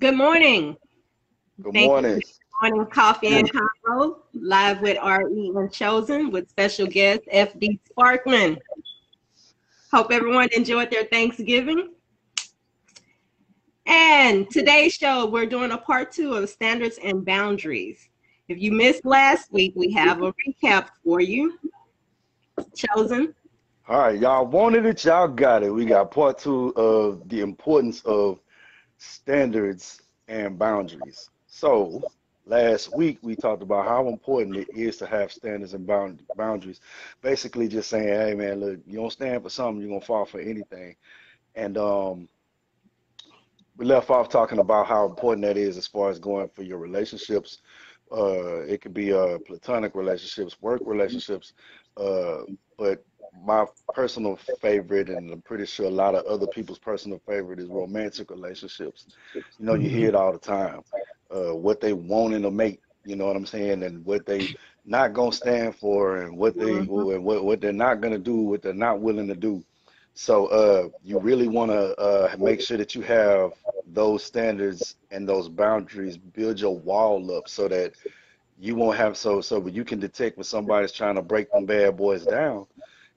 Good morning. Good Thank you morning. for joining Coffee and Convo, live with RE and Chosen with special guest FD Sparkman. Hope everyone enjoyed their Thanksgiving. And today's show, we're doing a part 2 of standards and boundaries. If you missed last week, we have a recap for you. Chosen. All right, y'all wanted it, y'all got it. We got part 2 of the importance of standards and boundaries. So, last week we talked about how important it is to have standards and boundaries. Basically, just saying, hey man, look, you don't stand for something, you're gonna fall for anything. And we left off talking about how important that is as far as going for your relationships. It could be platonic relationships, work relationships, but my personal favorite, and I'm pretty sure a lot of other people's personal favorite, is romantic relationships. You know, you hear it all the time. What they want in a mate, you know what I'm saying, and what they not gonna stand for, and what they're not gonna do, what they're not willing to do. So you really want to make sure that you have those standards and those boundaries, build your wall up so that you won't have so you can detect when somebody's trying to break them bad boys down.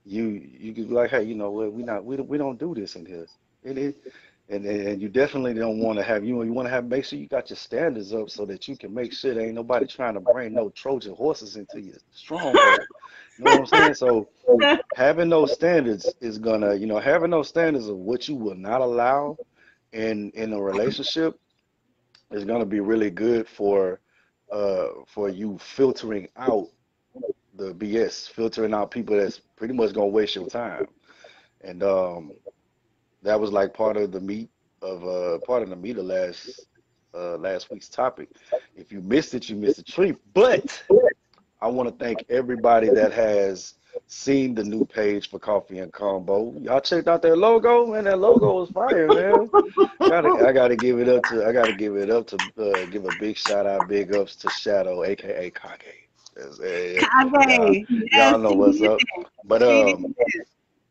You can be like, hey, you know what, we don't do this in here. It, and you definitely don't want to have you want to have make sure you got your standards up so that you can make sure there ain't nobody trying to bring no Trojan horses into your stronghold. You know what I'm saying? So having those standards is gonna, having those standards of what you will not allow in a relationship is gonna be really good for you filtering out the BS, filtering out people that's pretty much gonna waste your time. And that was like part of the meat of last week's topic. If you missed it, you missed a treat. But I want to thank everybody that has seen the new page for Coffee and Combo. Y'all checked out that logo, man. That logo is fire, man. I gotta give it up to give a big shout out, big ups to Shadow, aka Kage. Y'all, Kage. y'all Yes, know she what's did up. it. But She did it.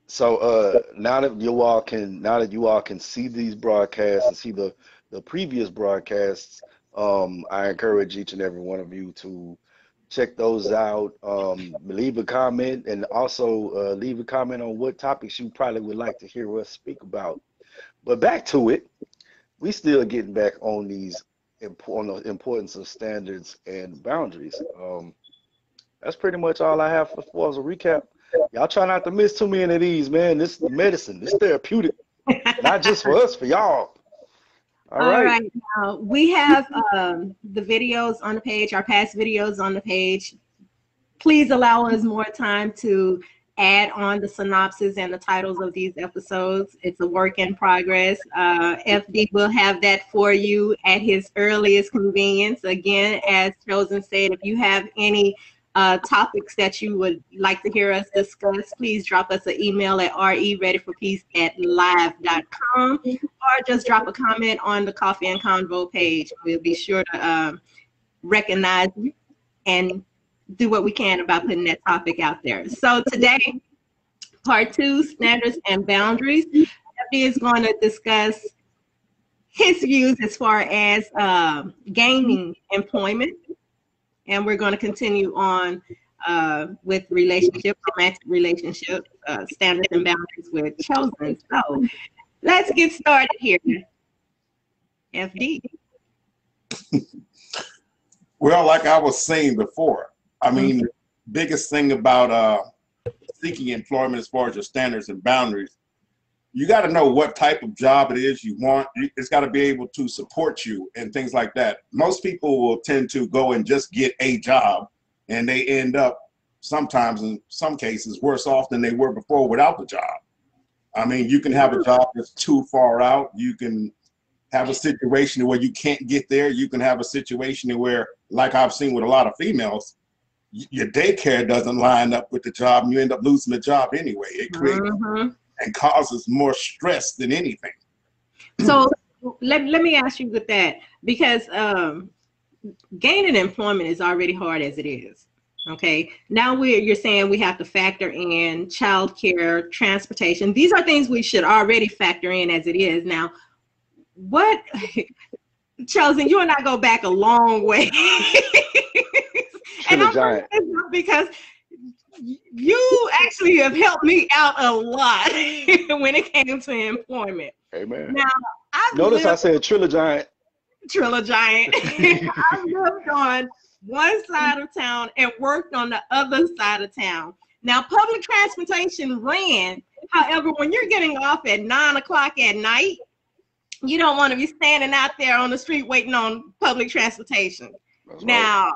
so now that you all can see these broadcasts and see the previous broadcasts, I encourage each and every one of you to check those out. Leave a comment, and also leave a comment on what topics you probably would like to hear us speak about. But back to it, we still getting back on on the importance of standards and boundaries. That's pretty much all I have for as a recap. Y'all try not to miss too many of these, man. This is medicine. This therapeutic, not just for us, for y'all. All All right. right. Now we have the videos on the page, our past videos on the page. Please allow us more time to add on the synopsis and the titles of these episodes. It's a work in progress. FD will have that for you at his earliest convenience. Again, as Chosen said, if you have any topics that you would like to hear us discuss, please drop us an email at readyforpeace@live.com, or just drop a comment on the Coffee and Convo page. We'll be sure to recognize you and do what we can about putting that topic out there. So today, part 2, standards and boundaries. FD is going to discuss his views as far as gaining employment. And we're going to continue on with romantic relationship, standards and boundaries with Chosen. So let's get started here. FD. Well, like I was saying before, I mean, the biggest thing about seeking employment as far as your standards and boundaries, you got to know what type of job it is you want. It's got to be able to support you and things like that. Most people will tend to go and just get a job, and they end up sometimes, in some cases, worse off than they were before without the job. I mean, you can have a job that's too far out. You can have a situation where you can't get there. You can have a situation where, like I've seen with a lot of females, your daycare doesn't line up with the job, and you end up losing the job anyway. It creates and causes more stress than anything. So let me ask you with that, because gaining employment is already hard as it is. Okay, now you're saying we have to factor in childcare, transportation. These are things we should already factor in as it is. Now, what Chosen, you and I go back a long way. And I'm Giant. because you actually have helped me out a lot when it came to employment. Amen. Now, Notice I said Trilla Giant. Trilla Giant. I lived on one side of town and worked on the other side of town. Now, public transportation ran. However, when you're getting off at 9 o'clock at night, you don't want to be standing out there on the street waiting on public transportation. That's now, right.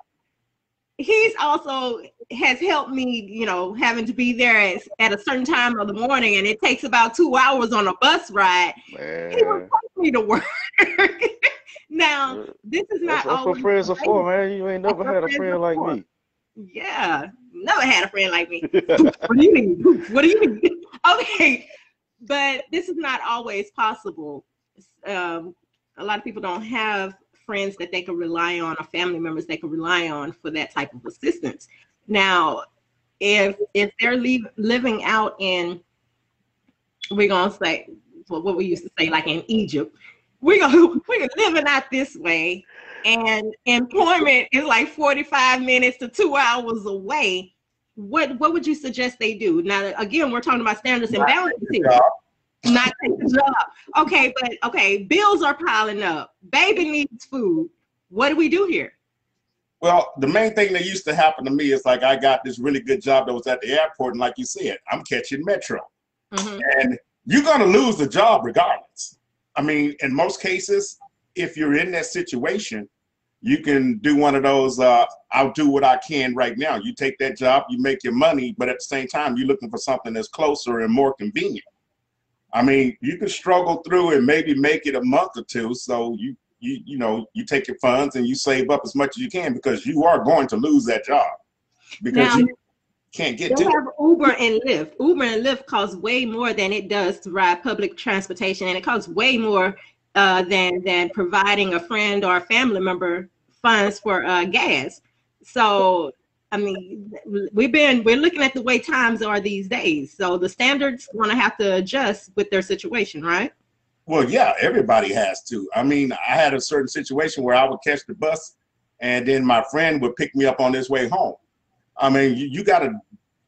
He's also has helped me, you know, having to be there at a certain time of the morning, and it takes about 2 hours on a bus ride. Man. He would take me to work. Now, this is not That's what friends are for, man. You ain't never had a friend like me. Yeah, never had a friend like me. What do you mean? What do you mean? Okay, but this is not always possible. A lot of people don't have friends that they can rely on or family members they can rely on for that type of assistance. Now, if they're living out in, we're gonna say, well, what we used to say, like in Egypt, we're living out this way, and employment is like 45 minutes to 2 hours away. What would you suggest they do? Now, again, we're talking about standards and boundaries here. Not take the job. Okay, but okay, bills are piling up. Baby needs food. What do we do here? Well, the main thing that used to happen to me is like I got this really good job that was at the airport, and like you said, I'm catching Metro. And you're gonna lose the job regardless. I mean, in most cases, if you're in that situation, you can do one of those, I'll do what I can right now. You take that job, you make your money, but at the same time, you're looking for something that's closer and more convenient. I mean, you can struggle through and maybe make it a month or two. So you know, you take your funds and you save up as much as you can, because you are going to lose that job because now, you can't get to have Uber and Lyft. Uber and Lyft costs way more than it does to ride public transportation, and it costs way more than providing a friend or a family member funds for gas. So I mean, we're looking at the way times are these days. So the standards want to have to adjust with their situation, right? Well, yeah, everybody has to. I mean, I had a certain situation where I would catch the bus and then my friend would pick me up on his way home. I mean, you got to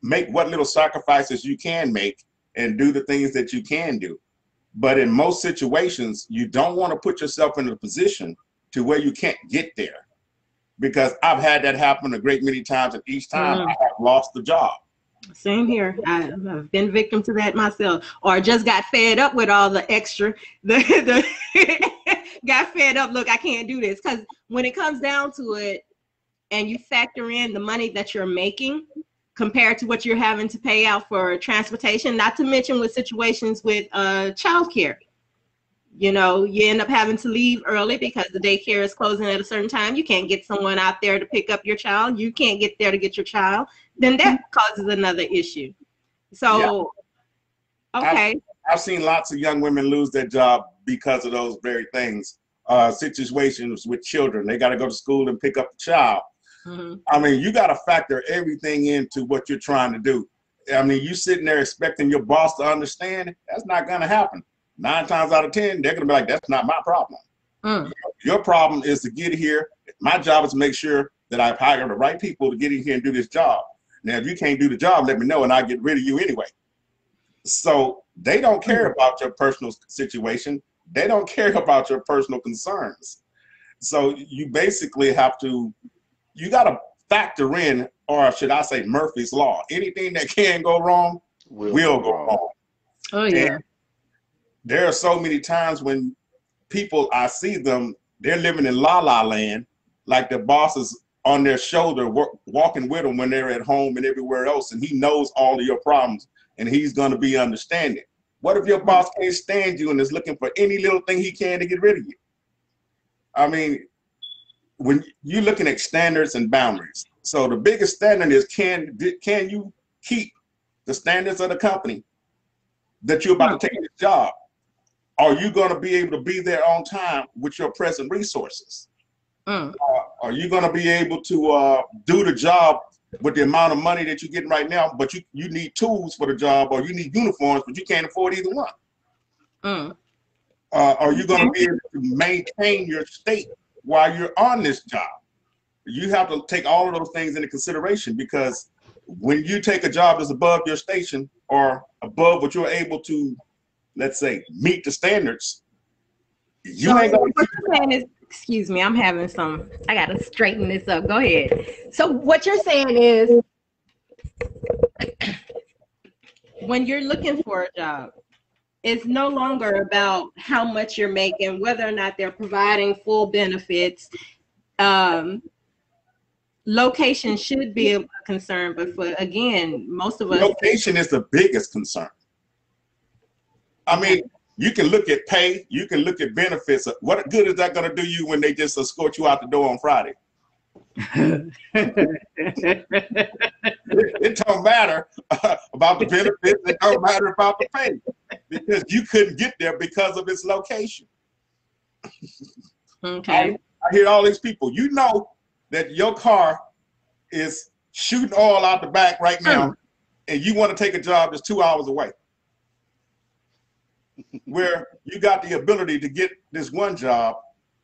make what little sacrifices you can make and do the things that you can do. But in most situations, you don't want to put yourself in a position to where you can't get there. Because I've had that happen a great many times, and each time I have lost the job. Same here. I've been victim to that myself, or just got fed up with all the extra. Got fed up. Look, I can't do this, because when it comes down to it, and you factor in the money that you're making compared to what you're having to pay out for transportation, not to mention with situations with childcare. You know, you end up having to leave early because the daycare is closing at a certain time. You can't get someone out there to pick up your child. You can't get there to get your child. Then that causes another issue. So, yeah. Okay. I've seen lots of young women lose their job because of those very things. Situations with children. They got to go to school and pick up the child. I mean, you got to factor everything into what you're trying to do. I mean, you sitting there expecting your boss to understand, that's not going to happen. 9 times out of 10, they're going to be like, that's not my problem. Your problem is to get here. My job is to make sure that I've hired the right people to get in here and do this job. Now, if you can't do the job, let me know and I'll get rid of you anyway. So they don't care about your personal situation. They don't care about your personal concerns. So you basically have to, you got to factor in, or should I say Murphy's Law. Anything that can go wrong will go wrong. Oh, yeah. And there are so many times when people, I see them, they're living in la-la land, like the boss is on their shoulder, walking with them when they're at home and everywhere else, and he knows all of your problems, and he's going to be understanding. What if your boss can't stand you and is looking for any little thing he can to get rid of you? I mean, when you're looking at standards and boundaries, so the biggest standard is can you keep the standards of the company that you're about to take this job? Are you going to be able to be there on time with your present resources? Are you going to be able to do the job with the amount of money that you're getting right now, but you need tools for the job, or you need uniforms, but you can't afford either one? Are you going to be able to maintain your state while you're on this job. You have to take all of those things into consideration, because when you take a job that's above your station or above what you're able to, let's say, meet the standards, you ain't gonna what you're saying is, excuse me, I'm having some, I gotta straighten this up. Go ahead. So what you're saying is, when you're looking for a job, it's no longer about how much you're making, whether or not they're providing full benefits. Location should be a concern, but for, again, most of us, location is the biggest concern. I mean, you can look at pay, you can look at benefits. What good is that going to do you when they just escort you out the door on Friday? It don't matter about the benefits. It don't matter about the pay, because you couldn't get there because of its location. okay. I hear all these people. You know that your car is shooting oil out the back right now, and you want to take a job that's 2 hours away, where you got the ability to get this one job,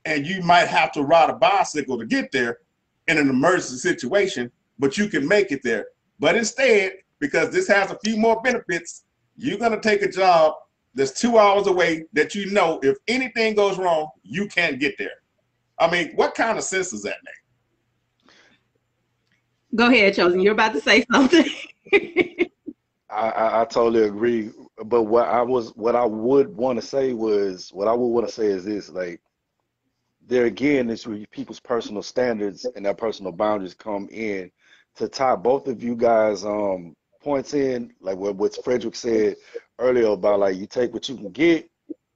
and you might have to ride a bicycle to get there in an emergency situation, but you can make it there. But instead, because this has a few more benefits, you're going to take a job that's 2 hours away that you know if anything goes wrong, you can't get there. I mean, what kind of sense does that make? Go ahead, Chosen. You're about to say something. I totally agree. But what I would want to say is this, like, there again is where people's personal standards and their personal boundaries come in to tie both of you guys points in, like what Frederick said earlier about, like, you take what you can get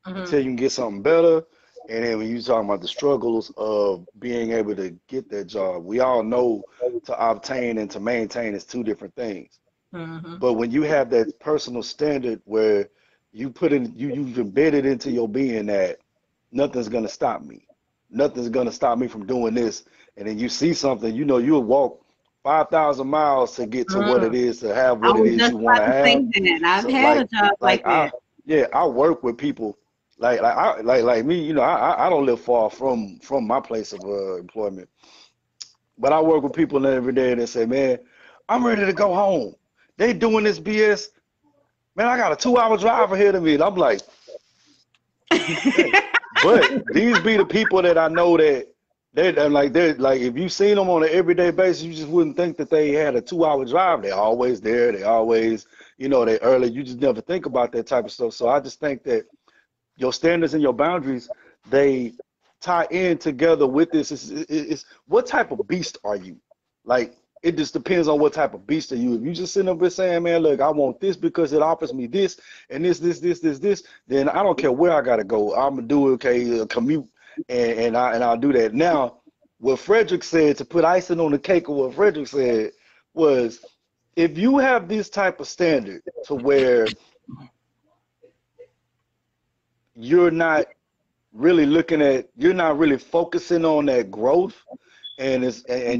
until you can get something better. And then when you're talking about the struggles of being able to get that job, we all know to obtain and to maintain is two different things. But when you have that personal standard where you've embedded into your being that nothing's gonna stop me, nothing's gonna stop me from doing this, and then you see something, you know, you'll walk 5,000 miles to get to what it is, to have what it is you want to have. I've had a job like that. I work with people like me, you know, I don't live far from my place of employment, but I work with people every day that say, man, I'm ready to go home. They doing this BS. Man, I got a 2-hour drive ahead of me. And I'm like, but these be the people that I know that they're like, if you seen them on an everyday basis, you just wouldn't think that they had a 2-hour drive. They're always there. They always, you know, they early. You just never think about that type of stuff. So I just think that your standards and your boundaries, they tie in together with this. It's what type of beast are you? Like, it just depends on what type of beast are you. If you just sitting up there saying, man, look, I want this because it offers me this and this, then I don't care where I gotta go. I'm gonna do a commute, and I'll do that. Now, what Frederick said, to put icing on the cake of what Frederick said, was if you have this type of standard to where you're not really focusing on that growth, and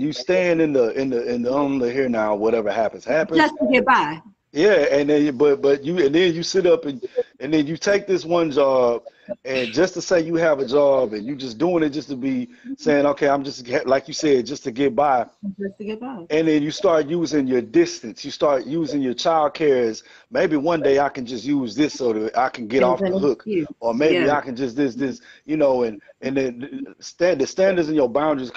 you stand in the here now, whatever happens. Just to get by. Yeah, and then but you sit up and then you take this one job, and just to say you have a job, and you just doing it just to be saying, okay, I'm just, like you said, just to get by. Just to get by. And then you start using your distance. You start using your child care as, maybe one day I can just use this so that I can get off the hook, or maybe I can just this, you know, and then the standards and your boundaries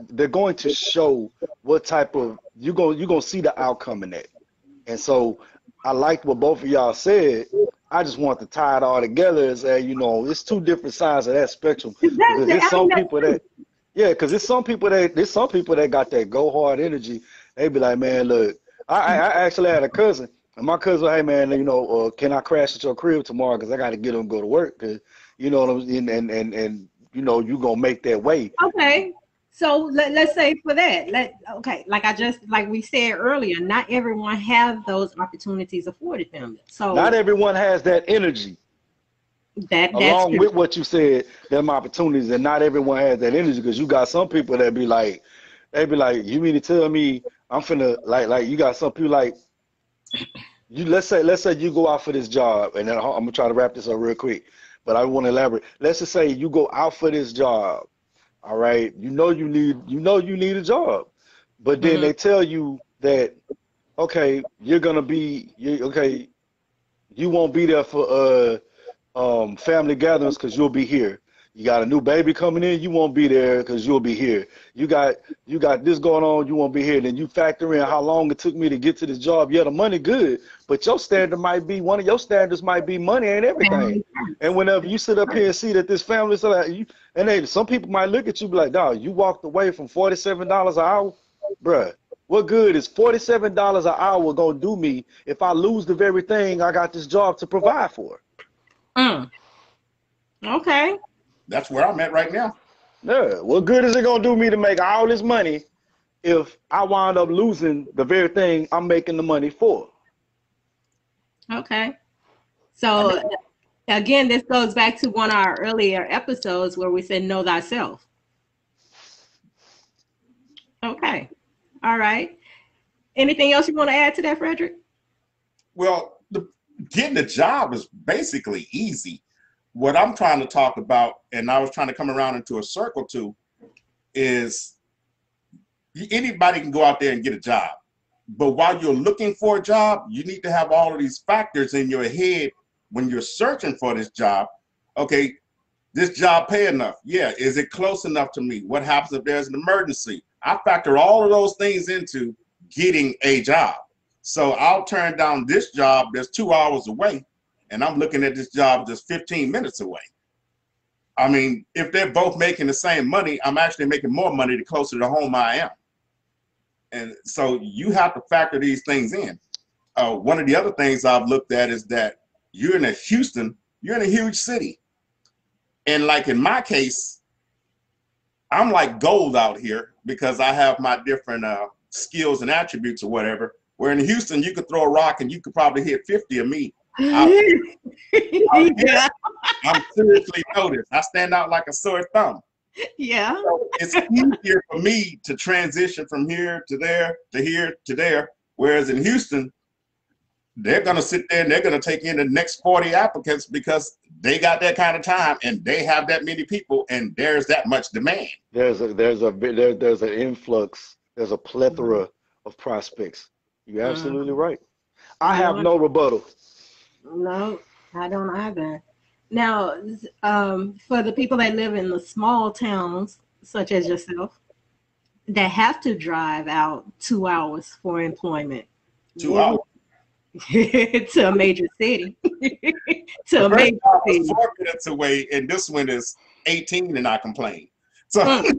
they're going to show what type of, you're gonna see the outcome in that. And so I liked what both of y'all said. I just want to tie it all together and say, you know, it's two different sides of that spectrum. Because there's some people that got that go hard energy. They be like, man, look, I actually had a cousin, and my cousin, hey man, you know, can I crash at your crib tomorrow? Because I got to get him to go to work. Cause you know what I'm saying, and you know, you gonna make that way. Okay. So let's say for that, like we said earlier, not everyone have those opportunities afforded them. So not everyone has that energy. That's along true. with what you said, them opportunities, and not everyone has that energy, because you got some people that be like, you mean to tell me I'm finna like you got some people like you. Let's say you go out for this job, and then I'm gonna try to wrap this up real quick, but I want to elaborate. Let's just say you go out for this job, All right, you need a job, but then Mm-hmm. they tell you that okay, okay, you won't be there for family gatherings because you'll be here. You got a new baby coming in, you won't be there because you'll be here. You got you got this going on, you won't be here. Then you factor in how long it took me to get to this job. Yeah, the money good, but your standard might be one of your standards might be money ain't everything. And whenever you sit up here and see that this family is like you, and they, some people might look at you and be like, dog, you walked away from $47 an hour, bruh. What good is $47 an hour gonna do me if I lose the very thing I got this job to provide for? Mm. Okay. That's where I'm at right now. Yeah, what good is it gonna do me to make all this money if I wind up losing the very thing I'm making the money for? Okay. I mean, So again, this goes back to one of our earlier episodes where we said know thyself. Okay. All right. Anything else you want to add to that, Frederick? well, getting a job is basically easy. What I'm trying to talk about, and I was trying to come around into a circle to, is anybody can go out there and get a job. But while you're looking for a job, you need to have all of these factors in your head when you're searching for this job. Okay, this job pay enough? Yeah. Is it close enough to me? What happens if there's an emergency? I factor all of those things into getting a job. So I'll turn down this job that's 2 hours away, and I'm looking at this job just 15 minutes away. I mean, if they're both making the same money, I'm actually making more money the closer to home I am. And so you have to factor these things in. One of the other things I've looked at is that you're in Houston, you're in a huge city. And like in my case, I'm like gold out here because I have my different skills and attributes or whatever. Where in Houston, you could throw a rock and you could probably hit 50 of me. Out here, Yeah. I'm seriously noticed. I stand out like a sore thumb. Yeah. So it's easier for me to transition from here to there to here to there. Whereas in Houston, they're going to sit there and they're going to take in the next 40 applicants because they got that kind of time and they have that many people and there's that much demand. There's an influx, there's a plethora of prospects. You're absolutely right. I have no rebuttal. No, I don't either. Now, for the people that live in the small towns, such as yourself, that have to drive out 2 hours for employment 2 hours. to a major city, to a The first major job was city. 4 minutes away, and this one is 18, and I complain. So no,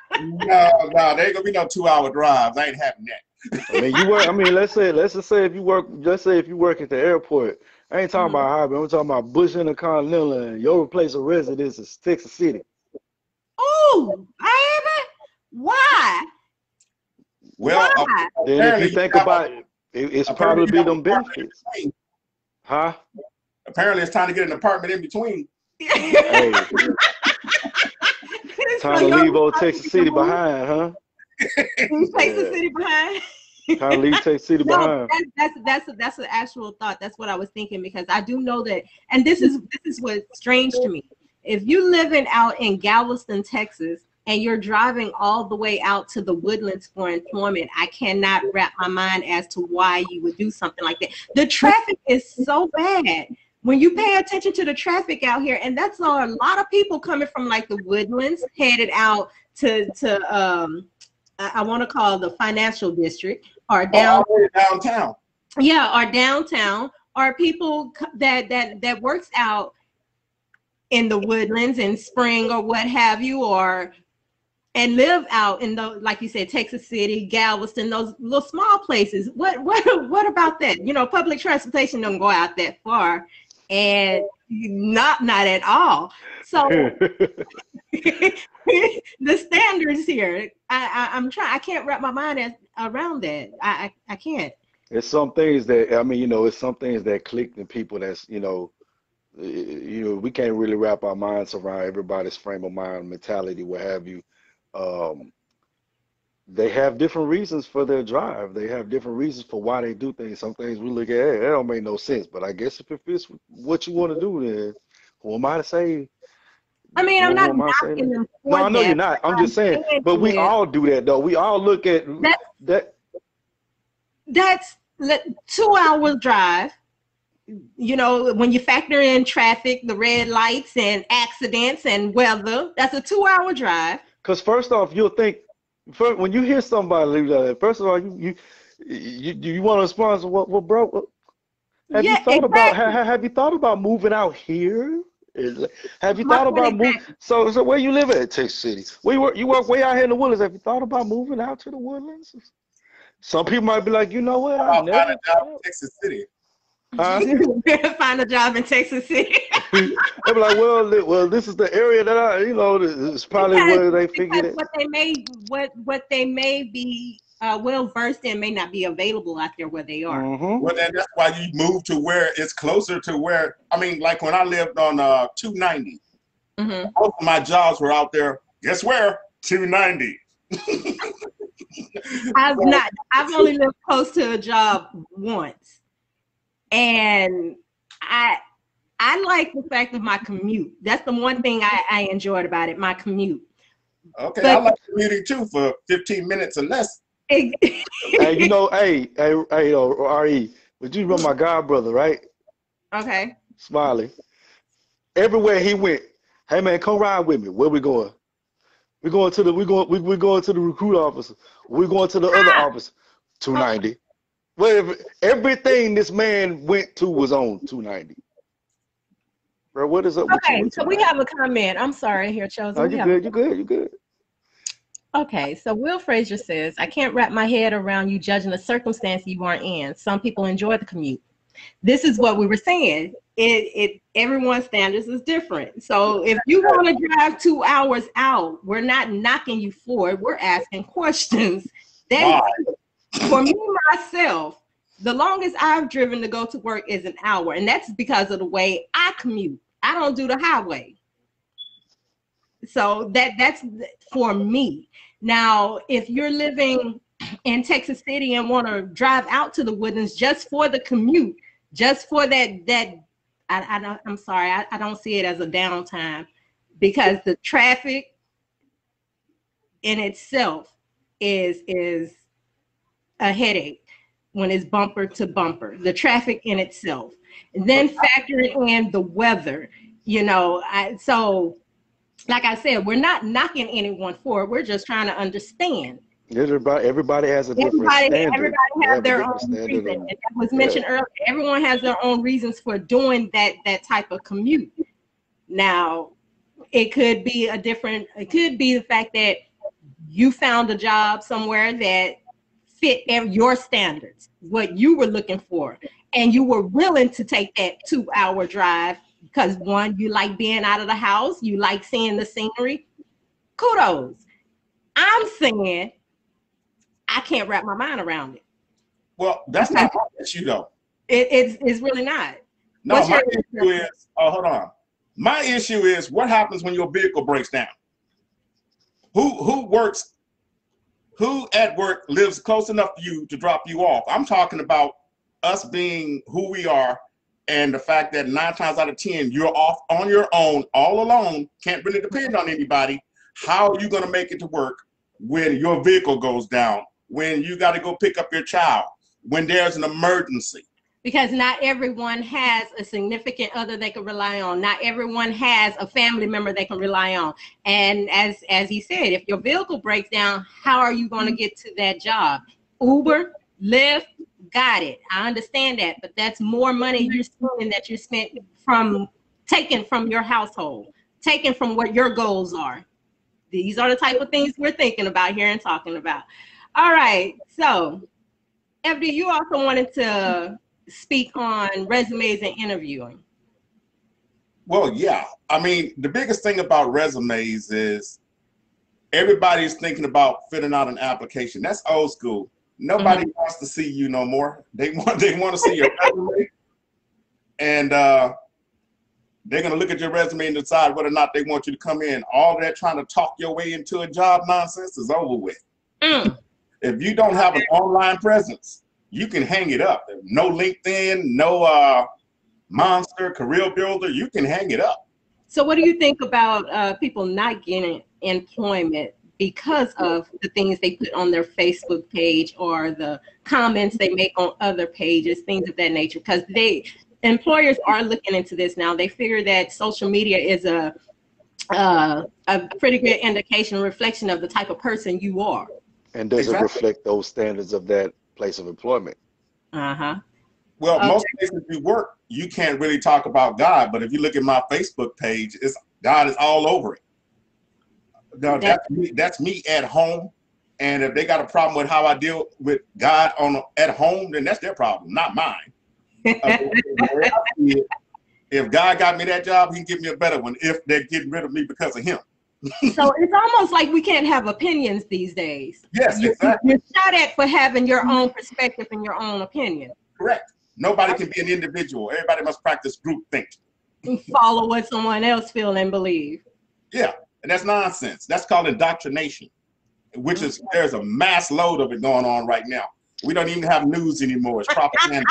there ain't gonna be no 2 hour drives. I ain't having that. I mean, you work. I mean, let's just say if you work, let's say if you work at the airport. I ain't talking about hybrid. I'm talking about Bush Intercontinental, and your place of residence is Texas City. Oh, why? Well, Why? Then if you think about it, it's probably be them benefits, huh? Apparently, it's time to get an apartment in between. Hey, time to leave old Texas City move? behind, huh? Leave Texas City behind. Time to leave Texas City No, behind. that's an actual thought. That's what I was thinking because I do know that, and this is what's strange to me. If you living out in Galveston, Texas, and you're driving all the way out to the Woodlands for employment, I cannot wrap my mind as to why you would do something like that. The traffic is so bad. When you pay attention to the traffic out here, and that's a lot of people coming from like the Woodlands headed out to I want to call the financial district or downtown. Yeah, or downtown, or people that works out in the Woodlands in Spring or what have you, or and live out in the, like you said, Texas City, Galveston, those little small places. What about that? You know, public transportation don't go out that far, and not at all. So the standards here, I'm trying. I can't wrap my mind around that. I can't. It's some things that I mean, it's some things that click in people. That's we can't really wrap our minds around everybody's frame of mind, mentality, what have you. They have different reasons for their drive. They have different reasons for why they do things. Some things we look at, hey, that don't make no sense. But I guess if it fits what you want to do, then who am I to say I mean, I'm not What am I saying? knocking them No, for I know you're that. not. I'm What just saying. saying But we is all do that though. We all look at that. that's 2 hours drive. You know, when you factor in traffic, the red lights and accidents and weather, that's a 2 hour drive. Because first off, you'll think when you hear somebody leave that. First of all, you want to respond to what bro? Have you Yeah, thought about exactly. have you thought about moving out here? Have you My thought point about move? exactly. So where you live at, Texas City? Where you work way out here in the woodlands. Have you thought about moving out to the woodlands? Some people might be like, you know what? I How about finding never a job thought. in Texas City? Huh? Find a job in Texas City. They be like, well, this is the area that it's probably because where they figured it. what they may be well versed in may not be available out there where they are. Mm-hmm. Well, then that's why you move to where it's closer to where, I mean, like when I lived on 290, Mm-hmm. most of my jobs were out there. Guess where? 290. I've only lived close to a job once, and I like the fact of my commute. That's the one thing I enjoyed about it, my commute. Okay, But I like commuting too for 15 minutes or less. Hey, RE, but you remember my god brother, right? Okay. Smiley. Everywhere he went, hey man, come ride with me. Where we going? We're going to the recruit office. We're going to the other office. 290. Well, everything this man went to was on 290. Bro, what is up with you? Okay, so we have a comment. I'm sorry here, Chosen. Oh, you good. Okay, so Will Frazier says, I can't wrap my head around you judging the circumstance you are in. Some people enjoy the commute. This is what we were saying. Everyone's standards is different. So if you want to drive 2 hours out, we're not knocking you for it. We're asking questions. Then for me myself, the longest I've driven to go to work is an hour, and that's because of the way I commute. I don't do the highway. So that's for me. Now, if you're living in Texas City and want to drive out to the Woodlands just for the commute, just for I'm sorry, I don't see it as a downtime, because the traffic in itself is a headache when it's bumper to bumper. The traffic in itself, and then factoring in the weather, so like I said, we're not knocking anyone for it. We're just trying to understand. Everybody has a different standard. Everybody has their own reason. And that was mentioned earlier. Everyone has their own reasons for doing that type of commute. Now, it could be the fact that you found a job somewhere that fit your standards, what you were looking for, and you were willing to take that 2 hour drive because, one, you like being out of the house, you like seeing the scenery. Kudos. I'm saying I can't wrap my mind around it. Well, that's not my issue though. It's really not. No, my issue is, hold on. My issue is what happens when your vehicle breaks down? Who at work lives close enough to you to drop you off? I'm talking about us being who we are, and the fact that 9 times out of 10, you're off on your own, all alone, can't really depend on anybody. How are you going to make it to work when your vehicle goes down, when you got to go pick up your child, when there's an emergency? Because not everyone has a significant other they can rely on. Not everyone has a family member they can rely on. And as he said, if your vehicle breaks down, how are you going to get to that job? Uber, Lyft, got it. I understand that, but that's more money you're spending that you spent taken from your household, taken from what your goals are. These are the type of things we're thinking about here and talking about. All right. So, FD, you also wanted to speak on resumes and interviewing. Well, yeah. I mean, the biggest thing about resumes is everybody's thinking about filling out an application. That's old school. Nobody wants to see you no more. They want to see your resume, and they're gonna look at your resume and decide whether or not they want you to come in. All that trying to talk your way into a job nonsense is over with. If you don't have an online presence, you can hang it up. No LinkedIn, no Monster, Career Builder, you can hang it up. So what do you think about people not getting employment because of the things they put on their Facebook page or the comments they make on other pages, things of that nature? Because employers are looking into this now. They figure that social media is a pretty good indication, reflection of the type of person you are. And does it Exactly. reflect those standards of that place of employment? Uh-huh. Well, Okay. most places you work, you can't really talk about God, but if you look at my Facebook page, God is all over it. Now, that's me at home, and if they got a problem with how I deal with God at home, then that's their problem, not mine. If God got me that job, he can give me a better one if they're getting rid of me because of him. So it's almost like we can't have opinions these days. Yes, exactly. You're shot at for having your own perspective and your own opinion. Correct. Nobody can be an individual. Everybody must practice group thinking. Follow what someone else feel and believe. Yeah, and that's nonsense. That's called indoctrination, which is, there's a mass load of it going on right now. We don't even have news anymore. It's propaganda.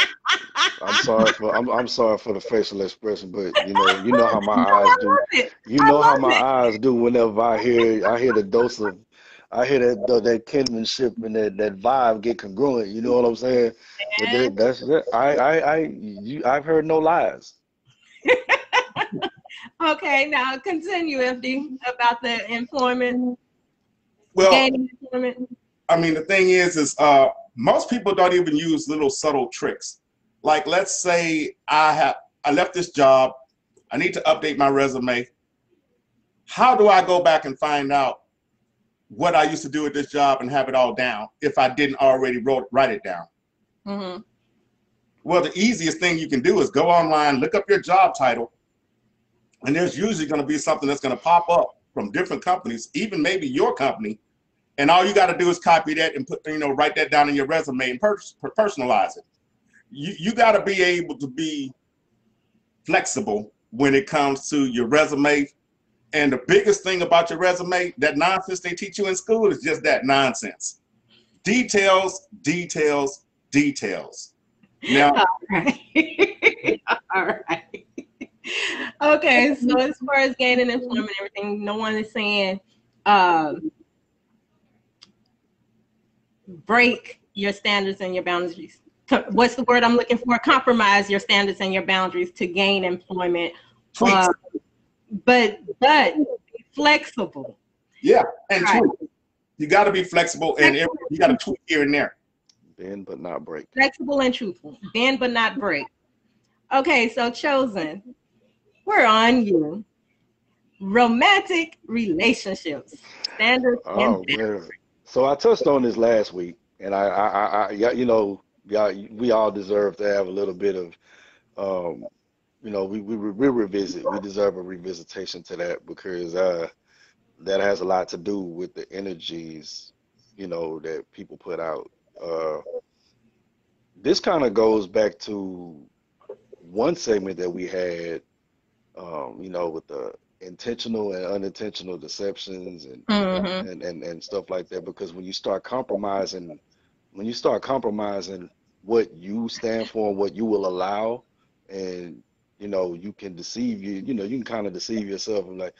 I'm sorry for the facial expression, but you know how my eyes do. You know how my eyes do whenever I hear the dose of, I hear that kinship and that vibe get congruent. You know what I'm saying? But that's it. I've heard no lies. Okay, now continue, FD, about the employment. Well, Gaining employment. I mean, the thing is most people don't even use little subtle tricks. Like, let's say I left this job. I need to update my resume. How do I go back and find out what I used to do at this job and have it all down if I didn't already write it down? Mm-hmm. Well, the easiest thing you can do is go online, look up your job title, and there's usually going to be something that's going to pop up from different companies, even maybe your company. And all you got to do is copy that and write that down in your resume and personalize it. You got to be able to be flexible when it comes to your resume. And the biggest thing about your resume, that nonsense they teach you in school, is just that nonsense. Details, details, details. Now, All right. All right. Okay, so as far as gaining employment and everything, no one is saying break your standards and your boundaries. What's the word I'm looking for? Compromise your standards and your boundaries to gain employment. But be flexible. Yeah, and right. tweak. You got to be flexible, and you got to tweak here and there. Bend but not break. Flexible and truthful. Bend but not break. Okay, so Chosen, we're on you. Romantic relationships, standards and boundaries. Man. So I touched on this last week, and we all deserve to have a little bit of, we revisit. We deserve a revisitation to that because that has a lot to do with the energies, that people put out. This kind of goes back to one segment that we had, with the intentional and unintentional deceptions and stuff like that. Because when you start compromising what you stand for and what you will allow, and you can deceive you can kind of deceive yourself, and like,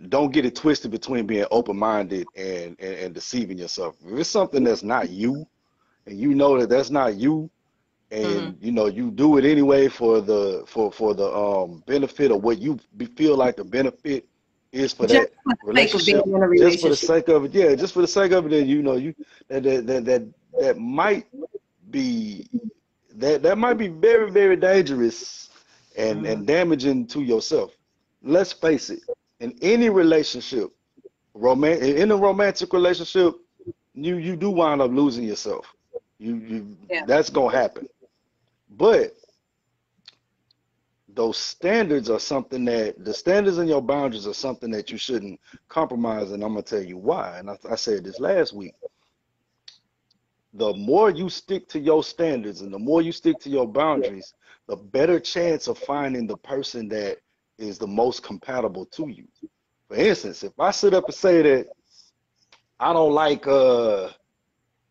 don't get it twisted between being open-minded and deceiving yourself. If it's something that's not you, and that's not you, and you do it anyway for the benefit of what you feel like the benefit is for that relationship, just for the sake of it, just for the sake of it, then that might be very, very dangerous and damaging to yourself. Let's face it, in any relationship, in a romantic relationship, you do wind up losing yourself. That's gonna happen. But those standards are something that the standards and your boundaries are something that you shouldn't compromise, and I'm gonna tell you why. And I said this last week. The more you stick to your standards and the more you stick to your boundaries, the better chance of finding the person that is the most compatible to you. For instance, if I sit up and say that I don't like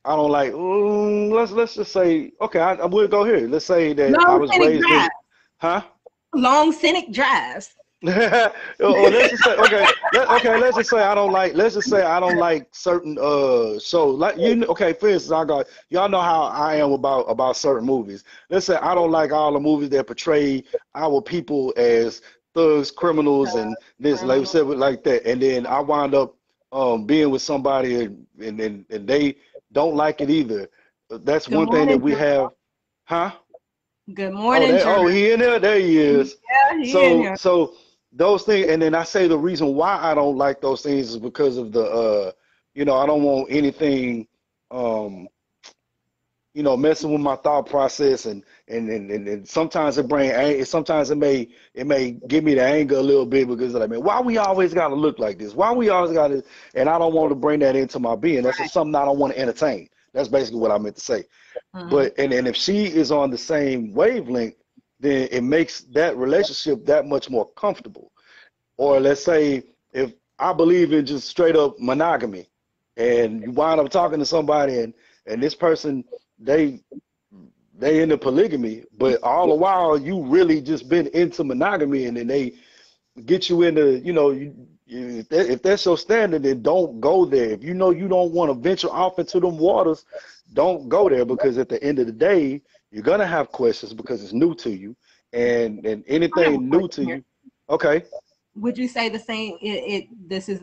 let's just say, okay, I will go here. Let's say that I was raised in, long scenic drives. Or let's just say, okay, let's just say I don't like, let's just say I don't like certain shows. Like okay, for instance, I got y'all know how I am about certain movies. Let's say I don't like all the movies that portray our people as thugs, criminals, and this, like we said, like that. And then I wind up being with somebody and they don't like it either. That's Good one thing that morning, we have, huh? good Oh, morning, Gerald. he in there? There he is. Yeah, he in So here. those things, and then I say the reason why I don't like those things is because of the I don't want anything um messing with my thought process, and sometimes sometimes it may give me the anger a little bit because like, man, why we always gotta look like this? Why we always gotta, and I don't want to bring that into my being. That's just something I don't want to entertain. That's basically what I meant to say. But and if she is on the same wavelength, then it makes that relationship that much more comfortable. Or let's say if I believe in just straight up monogamy, and you wind up talking to somebody and this person they they into polygamy, but all the while you really just been into monogamy, and then they get you into, if that's your standard, then don't go there. If you know you don't want to venture off into them waters, don't go there, because at the end of the day, you're gonna have questions because it's new to you, and I have a anything new question to here. you. Okay. Would you say the same? This is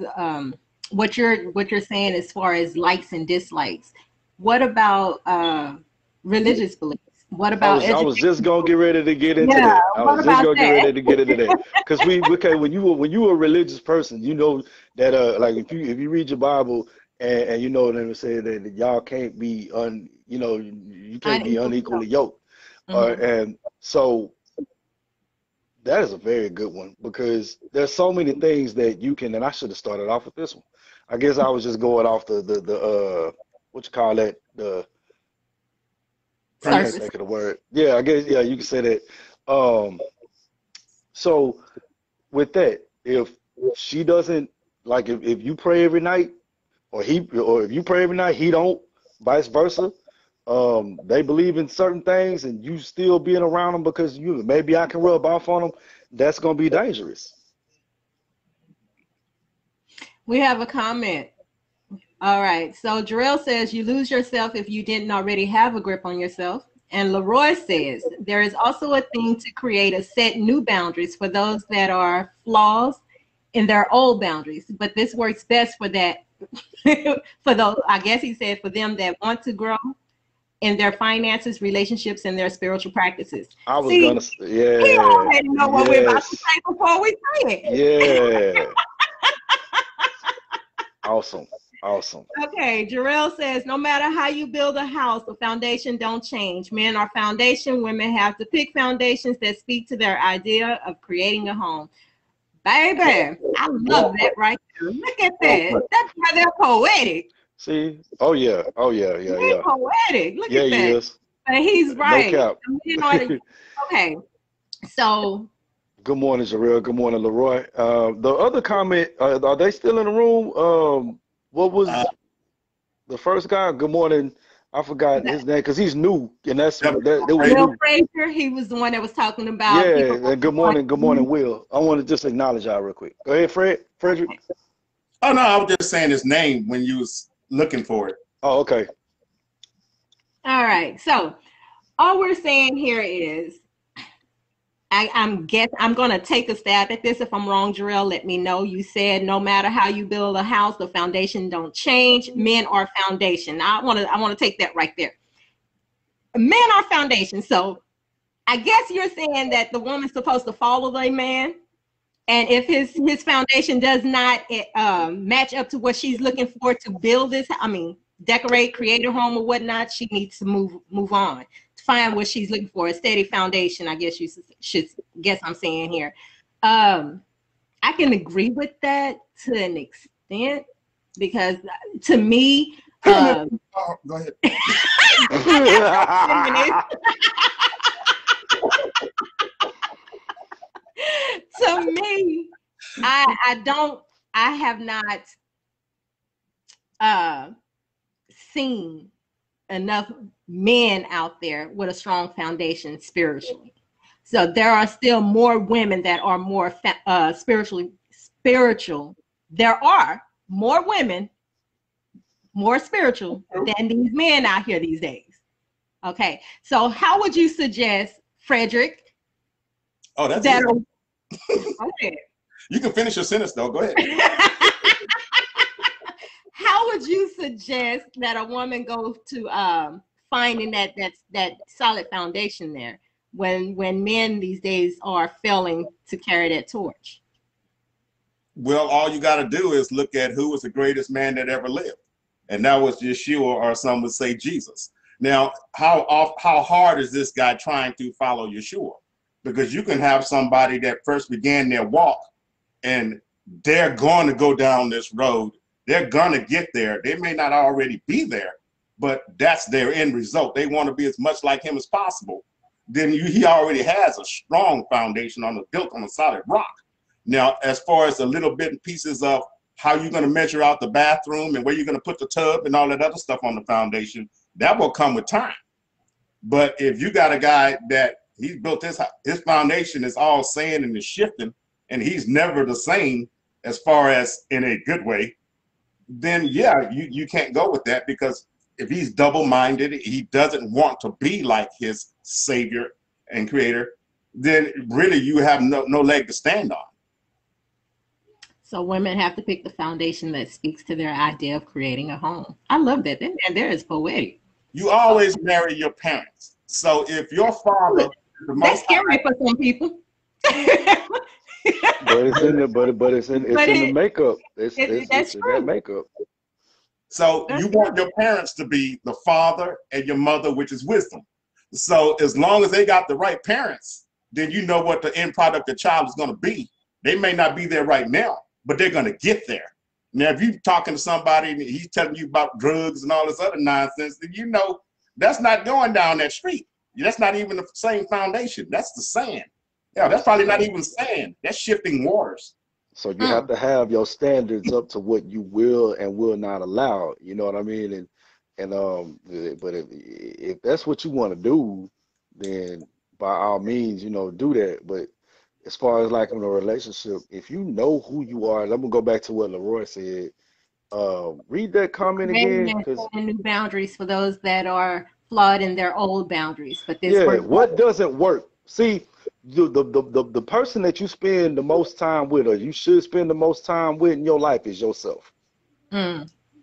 what you're saying as far as likes and dislikes. What about religious beliefs? What I about was I was education? just gonna get ready to get into Yeah. that. I What was just about gonna get that? ready to get into that because okay, when you a religious person, you know that like if you read your Bible, and you know them say that y'all can't be you can't be Unequal. unequally yoked, Mm-hmm. and so that is a very good one, because there's so many things that you can, and I should have started off with this one. I guess I was just going off the what you call that, I can't Surface. think of the word. Yeah, I guess, yeah, you can say that. Um, so with that, if she doesn't, like, if you pray every night, or if you pray every night, he don't, vice versa. They believe in certain things, and you still being around them because maybe I can rub off on them. That's gonna be dangerous. We have a comment. All right. So Jarrell says you lose yourself if you didn't already have a grip on yourself. And Leroy says there is also a thing to create a set new boundaries for those that are flaws in their old boundaries. But this works best for that for those, I guess he said, for them that want to grow in their finances, relationships, and their spiritual practices. I was See, gonna, he yeah, already know what we're about to yes, say before we say it. yeah, awesome, awesome. Okay, Jarrell says, no matter how you build a house, the foundation don't change. Men are foundation. Women have to pick foundations that speak to their idea of creating a home. Baby, I love Well, that right there. Look at well, that. That's why they're poetic. See, oh yeah, oh yeah, yeah, They're yeah, poetic. Look yeah, at he that. is. But he's No right. cap. You know, okay. So Good morning, Jarrell. Good morning, Leroy. The other comment, are they still in the room? What uh, was the first guy? Good morning. I forgot his name because he's new, and that was Will new. Frazier, he was the one that was talking about people. Yeah, and good morning, Will. I want to just acknowledge y'all real quick. Go ahead, Frederick. oh no, I was just saying his name when you was looking for it. Oh, okay. All right. So all we're saying here is I'm gonna take a stab at this. If I'm wrong, Jarrell, let me know. You said no matter how you build a house, the foundation don't change. Men are foundation. Now, I wanna take that right there. Men are foundation. So I guess you're saying that the woman's supposed to follow the man, and if his foundation does not match up to what she's looking for to build this, I mean, decorate, create a home or whatnot, she needs to move on to find what she's looking for, a steady foundation. I guess you should guess I'm saying here. I can agree with that to an extent because to me, Oh, go ahead. to me, I have not uh, seen enough men out there with a strong foundation spiritually. So there are still more women that are more spiritual. There are more women, more spiritual than these men out here these days. Okay. So how would you suggest, Frederick? Oh, that's that okay. You can finish your sentence though. Go ahead. How would you suggest that a woman goes to finding that solid foundation there when men these days are failing to carry that torch? Well, all you got to do is look at who was the greatest man that ever lived, and that was Yeshua, or some would say Jesus. Now, how hard is this guy trying to follow Yeshua? Because you can have somebody that first began their walk, and they're going to go down this road. They're going to get there. They may not already be there, but that's their end result. They want to be as much like him as possible. Then he already has a strong foundation built on a solid rock. Now, as far as the little bit and pieces of how you're going to measure out the bathroom and where you're going to put the tub and all that other stuff on the foundation, that will come with time. But if you got a guy that he's built his foundation is all sand and is shifting, and he's never the same as far as in a good way, then yeah, you can't go with that, because if he's double-minded, he doesn't want to be like his savior and creator, then really you have no leg to stand on. So women have to pick the foundation that speaks to their idea of creating a home. I love that. And there is poetic. You always marry your parents. So if your father, that's scary for some people. But it's in the makeup. It's in that makeup. So you want your parents to be the father and your mother, which is wisdom. So as long as they got the right parents, then you know what the end product of the child is going to be. They may not be there right now, but they're going to get there. Now, if you're talking to somebody and he's telling you about drugs and all this other nonsense, then you know that's not going down that street. That's not even the same foundation. That's the sand. Yeah, that's probably not even sand. That's shifting waters. So you have to have your standards up to what you will and will not allow. You know what I mean? But if that's what you want to do, then by all means, do that. But as far as like in a relationship, if you know who you are, I'm gonna go back to what Leroy said. Read that comment again. New boundaries for those that are flawed in their old boundaries. But what doesn't work? See, the person that you spend the most time with, or you should spend the most time with in your life, is yourself.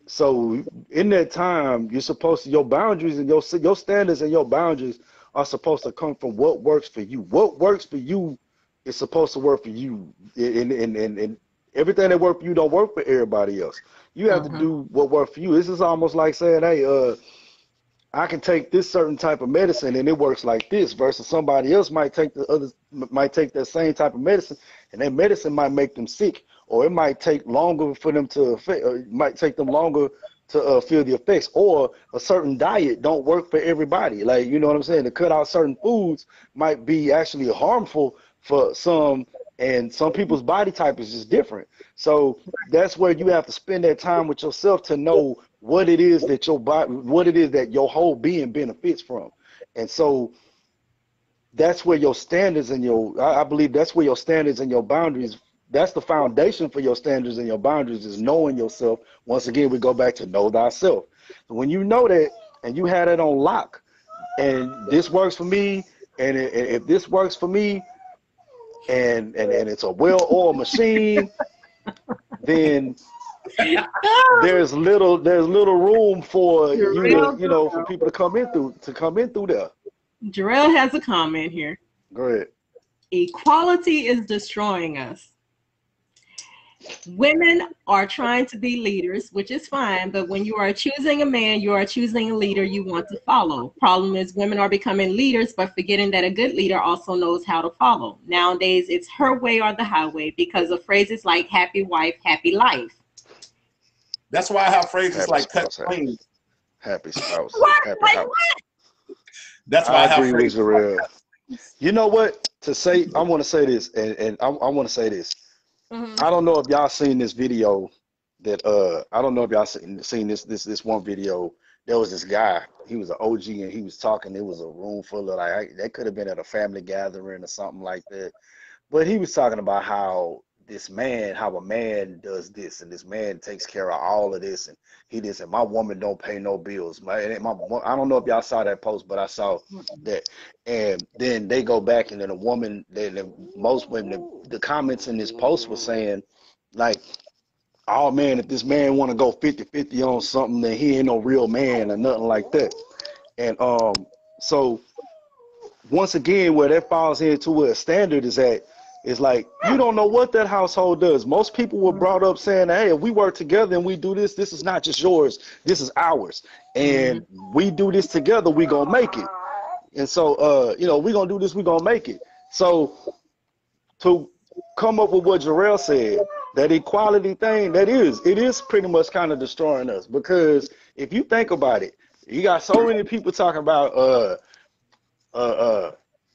So in that time, you're supposed to, your boundaries and your standards and your boundaries are supposed to come from what works for you. What works for you is supposed to work for you, and everything that works for you don't work for everybody else. You have to do what works for you. This is almost like saying, hey, I can take this certain type of medicine and it works like this, versus somebody else might take that same type of medicine and that medicine might make them sick, or it might take longer for them to affect, or it might take them longer to feel the effects, or a certain diet don't work for everybody. Like, you know what I'm saying? To cut out certain foods might be actually harmful for some, and some people's body type is just different. So that's where you have to spend that time with yourself to know what it is that your body, what it is that your whole being benefits from. And so that's where your standards and I believe that's where your standards and your boundaries, that's the foundation for your standards and your boundaries, is knowing yourself. Once again, we go back to know thyself. So when you know that and you have it on lock, and this works for me, and if this works for me, and it's a well-oiled machine, then there's little room for for people to come in through there. Jarrell has a comment here. Go ahead. Equality is destroying us. Women are trying to be leaders, which is fine, but when you are choosing a man, you are choosing a leader you want to follow. Problem is, women are becoming leaders, but forgetting that a good leader also knows how to follow. Nowadays, it's her way or the highway, because of phrases like happy wife, happy life. That's why I have phrases happy like cut clean. Happy spouse. What? Happy like house. What? That's why I have phrases like you know what? To say, I want to say this, and I want to say this. I don't know if y'all seen this video that I don't know if y'all seen this one video there was this guy. He was an OG, and he was talking. It was a room full of like they could have been at a family gathering or something like that. But he was talking about how how a man does this, and this man takes care of all of this, and he this, and my woman don't pay no bills. I don't know if y'all saw that post, but I saw that. And then they go back, and then most women, the comments in this post were saying, like, oh man, if this man want to go 50-50 on something, then he ain't no real man or nothing like that. And so once again, where that falls into where a standard is at, is like, you don't know what that household does. Most people were brought up saying, hey, if we work together and we do this, this is not just yours, this is ours. And we do this together, we gonna make it. And so, you know, we gonna do this, we gonna make it. So to come up with what Jarrell said, that equality thing, it is pretty much kind of destroying us. Because if you think about it, you got so many people talking about,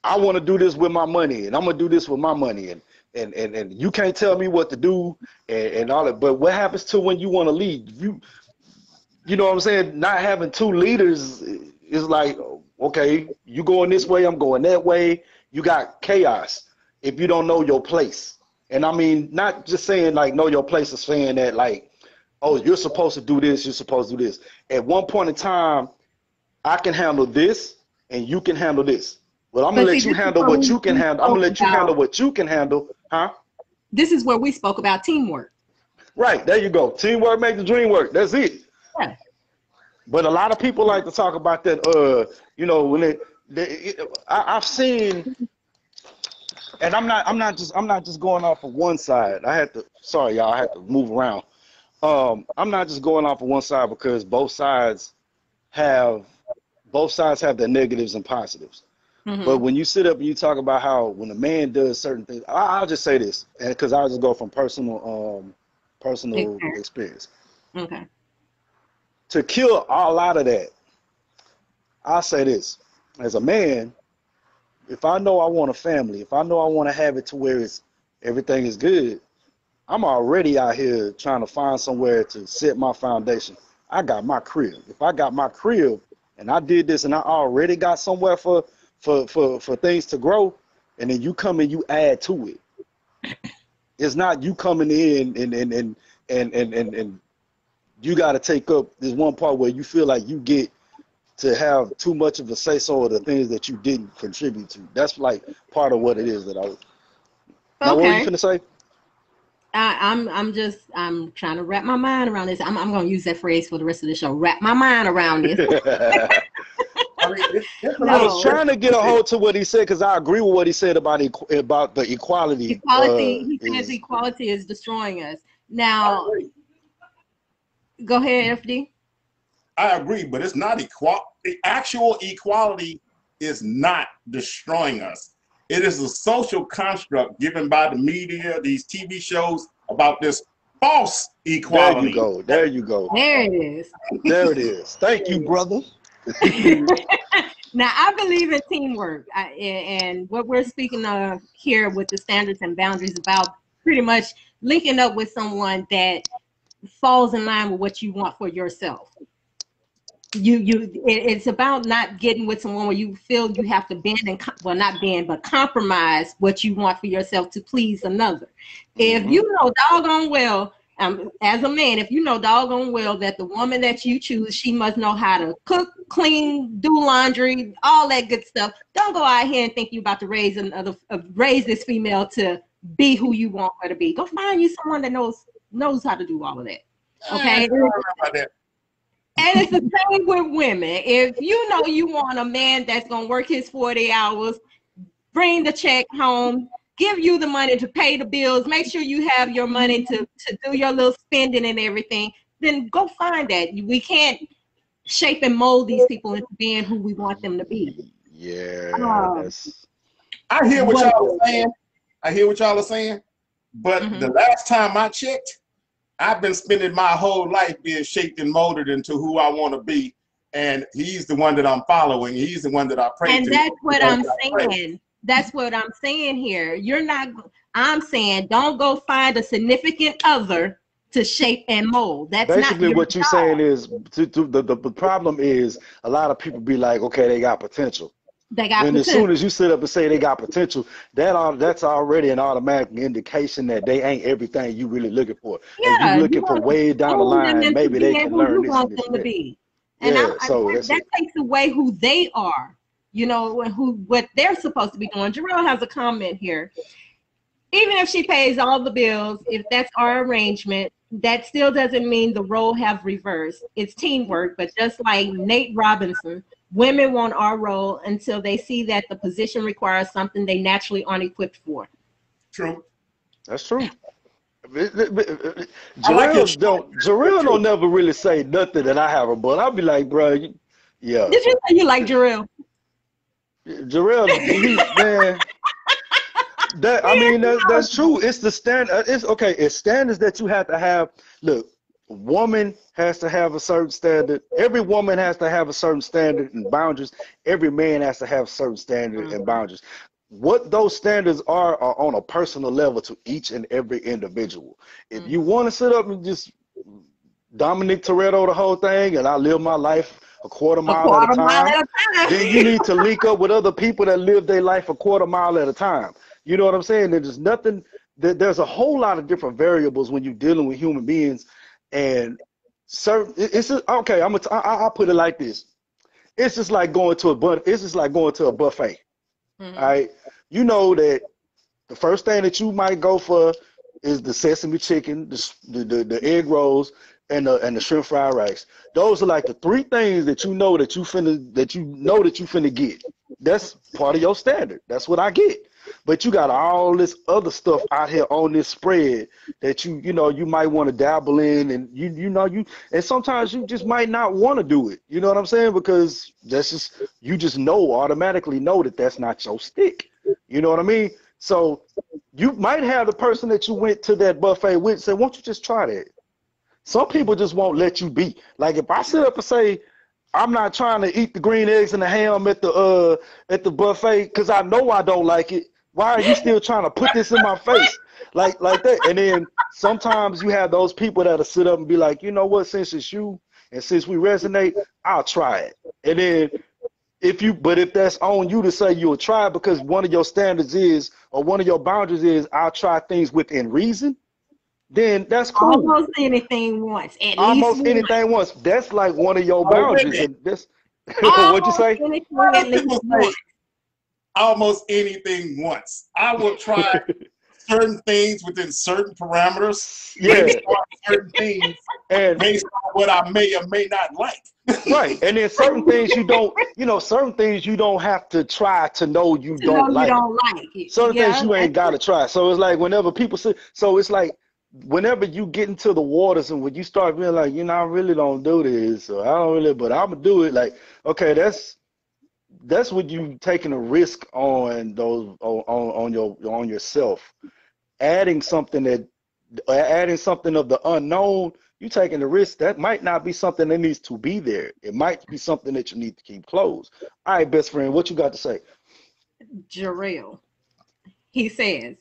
I want to do this with my money, and I'm gonna do this with my money, and you can't tell me what to do, and all that. But what happens to when you want to lead? You know what I'm saying? Not having two leaders is like, okay, you going this way, I'm going that way. You got chaos if you don't know your place. And I mean, not just saying like know your place, is saying that like, oh, you're supposed to do this, you're supposed to do this. At one point in time, I can handle this, and you can handle this. Well, I'm gonna let you handle what you can handle. I'm gonna let you handle what you can handle, huh? This is where we spoke about teamwork. Right, there you go. Teamwork makes the dream work. That's it. Yeah. But a lot of people like to talk about that. You know, when I've seen, and I'm not just going off of one side. Sorry, y'all, I had to move around. I'm not just going off of one side, because both sides have their negatives and positives. But when you sit up and you talk about how when a man does certain things, I'll just say this, and because I'll just go from personal experience. Okay. To kill all out of that, I'll say this: as a man, if I know I want a family, if I know I want to have it to where everything is good, I'm already out here trying to find somewhere to set my foundation. I got my crib. If I got my crib and I did this and I already got somewhere for things to grow, and then you come and you add to it. It's not you coming in and you got to take up this one part where you feel like you get to have too much of a say so of the things that you didn't contribute to. That's like part of what it is that I was. Now, what were you finna say? I'm trying to wrap my mind around this. I'm going to use that phrase for the rest of the show. Wrap my mind around this. I was trying to get a hold to what he said, because I agree with what he said about the equality. He says equality is destroying us. Now, go ahead, FD. I agree, but it's not the actual equality is not destroying us. It is a social construct given by the media, these TV shows, about this false equality. There you go. There it is. There it is. Thank you, brother. Now, I believe in teamwork, and what we're speaking of here with the standards and boundaries about pretty much linking up with someone that falls in line with what you want for yourself. It's about not getting with someone where you feel you have to bend and not bend, but compromise what you want for yourself to please another. If you know doggone well, as a man, if you know doggone well that the woman that you choose, she must know how to cook, clean, do laundry, all that good stuff. Don't go out here and think you about to raise this female to be who you want her to be. Go find you someone that knows how to do all of that. Okay. And it's the same with women. If you know you want a man that's going to work his 40 hours, bring the check home, give you the money to pay the bills, make sure you have your money to do your little spending and everything, then go find that. We can't shape and mold these people into being who we want them to be. Yeah. I hear what y'all are saying. But the last time I checked, I've been spending my whole life being shaped and molded into who I want to be. And he's the one that I'm following. He's the one that I pray to. And that's what I'm saying. That's what I'm saying here. I'm saying don't go find a significant other to shape and mold. That's not Basically, your what you're job. saying is the problem is a lot of people be like, okay, they got potential. They got Then as potential. soon as you sit up and say they got potential, that's already an automatic indication that they ain't everything you really looking for. And you Yeah, you looking for want to way down the mold them line, into maybe they being can who learn you this and want this them and to that. be. And Yeah, so that's that it. takes away who they are, you know, and what they're supposed to be doing. Jarrell has a comment here. Even if she pays all the bills, if that's our arrangement, that still doesn't mean the role have reversed. It's teamwork, but just like Nate Robinson, women want our role until they see that the position requires something they naturally aren't equipped for. True. That's true. I like your Jarrell don't never really say nothing that I have a but I'll be like, bro, yeah. Did you say you like Jarrell? Jarrell, man, that's true. It's the standard. It's okay. It's standards that you have to have. Look, woman has to have a certain standard. Every woman has to have a certain standard and boundaries. Every man has to have certain standard and boundaries. What those standards are on a personal level to each and every individual. If you want to sit up and just Dominic Toretto the whole thing, and I live my life a quarter mile at a time, then you need to link up with other people that live their life a quarter mile at a time. You know what I'm saying? There's nothing. There's a whole lot of different variables when you're dealing with human beings, and certain. It's just, okay. I'll put it like this. It's just like going to a buffet. All right. You know that the first thing that you might go for is the sesame chicken, the egg rolls, and the shrimp fried rice. Those are like the three things that you know that you finna get. That's part of your standard. That's what I get. But you got all this other stuff out here on this spread that you might want to dabble in, and and sometimes you just might not want to do it. You know what I'm saying? Because you just automatically know that that's not your stick. You know what I mean? So you might have the person that you went to that buffet with say, "Won't you just try that?" Some people just won't let you be. Like if I sit up and say, I'm not trying to eat the green eggs and the ham at the buffet because I know I don't like it. Why are you still trying to put this in my face? Like that. And then sometimes you have those people that'll sit up and be like, you know what, since it's you and since we resonate, I'll try it. And then if that's on you to say you'll try it because one of your standards is, or one of your boundaries is, I'll try things within reason, then that's cool. Almost anything once. Almost anything once. That's like one of your boundaries. And that's what'd you say? Almost anything once. I will try certain things within certain parameters. Based on certain things and based on what I may or may not like. Right. And then certain things you don't have to try to know you don't like. Certain things you ain't gotta try. So it's like whenever people say, so it's like whenever you get into the waters and when you start being like, I really don't do this, or I don't really, but I'm gonna do it. Like, okay, that's when you taking a risk on those on yourself, adding something of the unknown. You taking the risk that might not be something that needs to be there. It might be something that you need to keep closed. All right, best friend, what you got to say? Jarrell, he says,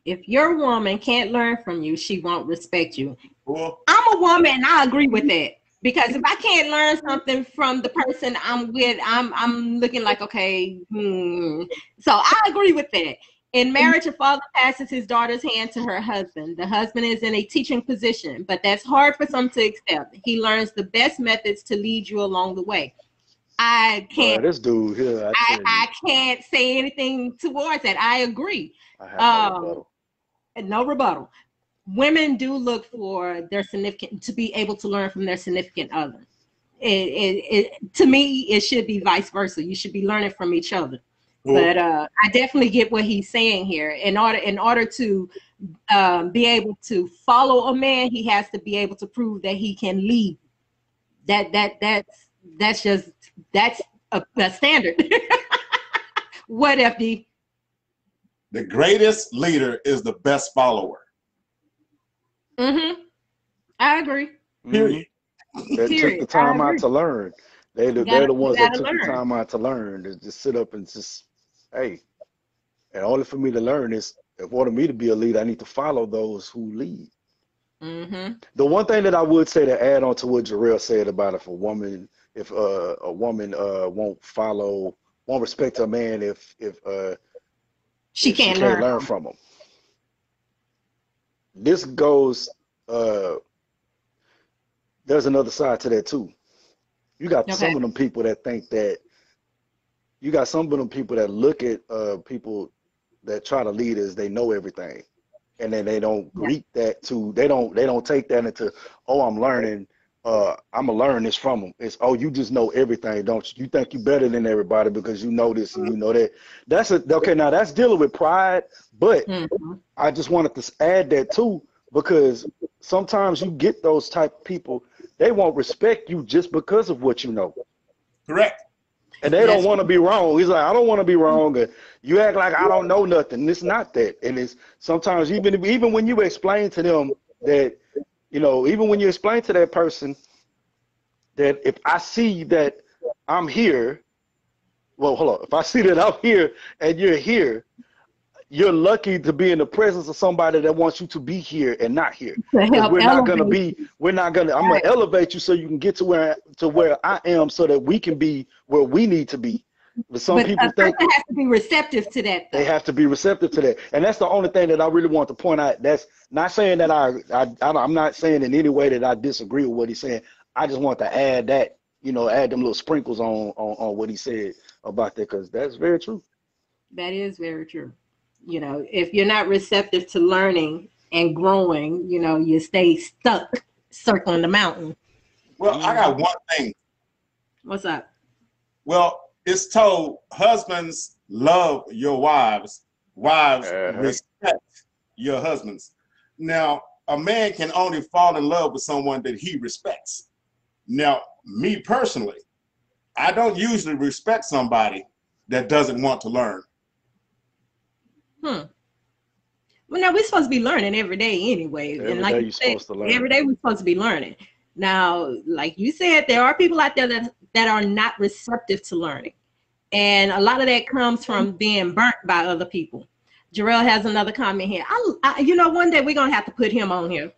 if your woman can't learn from you, she won't respect you. Well, I'm a woman and I agree with that. Because if I can't learn something from the person I'm with, I'm looking like, okay. So I agree with that. In marriage, a father passes his daughter's hand to her husband. The husband is in a teaching position, but that's hard for some to accept. He learns the best methods to lead you along the way. I can't. This dude here, I can't say anything towards that. I agree. I have no rebuttal. Women do look for their significant to be able to learn from their significant other. To me, it should be vice versa. You should be learning from each other. But I definitely get what he's saying here. In order to be able to follow a man, he has to be able to prove that he can lead. That's a standard. What, FD? The greatest leader is the best follower. I agree. Period. That took the time out to learn. They're the ones that took the time out to learn. To just sit up and just, hey. And only for me to learn is, in order for me to be a leader, I need to follow those who lead. The one thing that I would say to add on to what Jarrell said about if a woman won't respect her man She if she can't can't learn. learn from him. This goes there's another side to that too. You got some of them people that think that you got some of them people that look at people that try to lead as they know everything. And then they don't greet that to they don't take that into, oh, I'm learning, I'm gonna learn this from them. It's, oh, you just know everything, don't you? You think you better than everybody because you know this and you know that. Okay, now that's dealing with pride, but I just wanted to add that too, because sometimes you get those type of people, they won't respect you just because of what you know. Correct. And they don't want to be wrong. He's like, I don't want to be wrong. And you act like I don't know nothing. It's not that. And it's sometimes even when you explain to them that, even when you explain to that person that if I see that I'm here, well, hold on. If I see that I'm here and you're here, you're lucky to be in the presence of somebody that wants you to be here and not here. Because I'm gonna elevate you so you can get to where I am so that we can be where we need to be. But some people think they have to be receptive to that. They have to be receptive to that. And that's the only thing that I really want to point out. That's not saying that I'm not saying in any way that I disagree with what he's saying. I just want to add that, add them little sprinkles on what he said about that, because that's very true. That is very true. If you're not receptive to learning and growing, you stay stuck circling the mountain. Well, I got one thing. What's up? Well, it's told husbands love your wives, wives respect your husbands. Now, a man can only fall in love with someone that he respects. Now, me personally, I don't usually respect somebody that doesn't want to learn. Well, now we're supposed to be learning every day anyway. And like you said, every day we're supposed to be learning. Now, like you said, there are people out there that are not receptive to learning. And a lot of that comes from being burnt by other people. Jarrell has another comment here. One day we're going to have to put him on here.